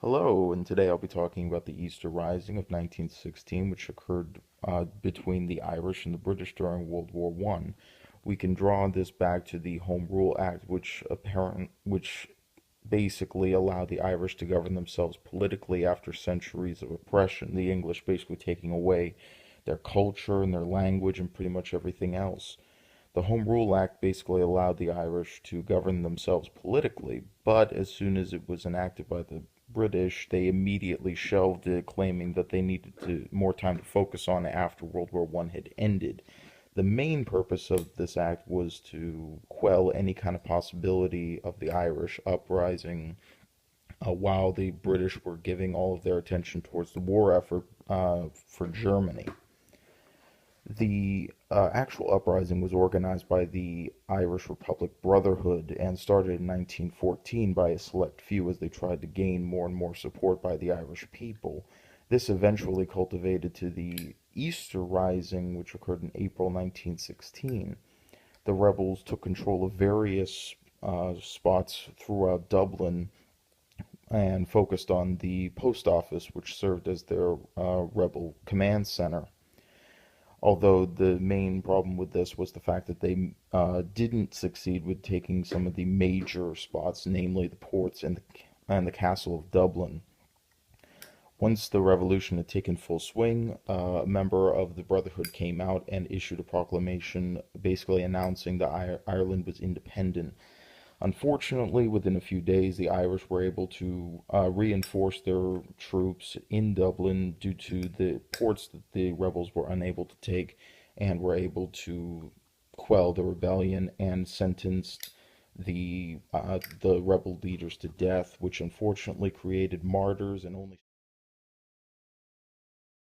Hello, and today I'll be talking about the Easter Rising of 1916, which occurred between the Irish and the British during World War One. We can draw this back to the Home Rule Act, which basically allowed the Irish to govern themselves politically after centuries of oppression, the English basically taking away their culture and their language and pretty much everything else. The Home Rule Act basically allowed the Irish to govern themselves politically, but as soon as it was enacted by the British, they immediately shelved it, claiming that they needed more time to focus on it after World War One had ended. The main purpose of this act was to quell any kind of possibility of the Irish uprising while the British were giving all of their attention towards the war effort for Germany. The actual uprising was organized by the Irish Republic Brotherhood and started in 1914 by a select few as they tried to gain more and more support by the Irish people. This eventually cultivated to the Easter Rising, which occurred in April 1916. The rebels took control of various spots throughout Dublin and focused on the post office, which served as their rebel command center. Although the main problem with this was the fact that they didn't succeed with taking some of the major spots, namely the ports and the castle of Dublin. Once the revolution had taken full swing, a member of the Brotherhood came out and issued a proclamation basically announcing that Ireland was independent. Unfortunately, within a few days, the Irish were able to reinforce their troops in Dublin due to the ports that the rebels were unable to take, and were able to quell the rebellion and sentenced the rebel leaders to death, which unfortunately created martyrs and only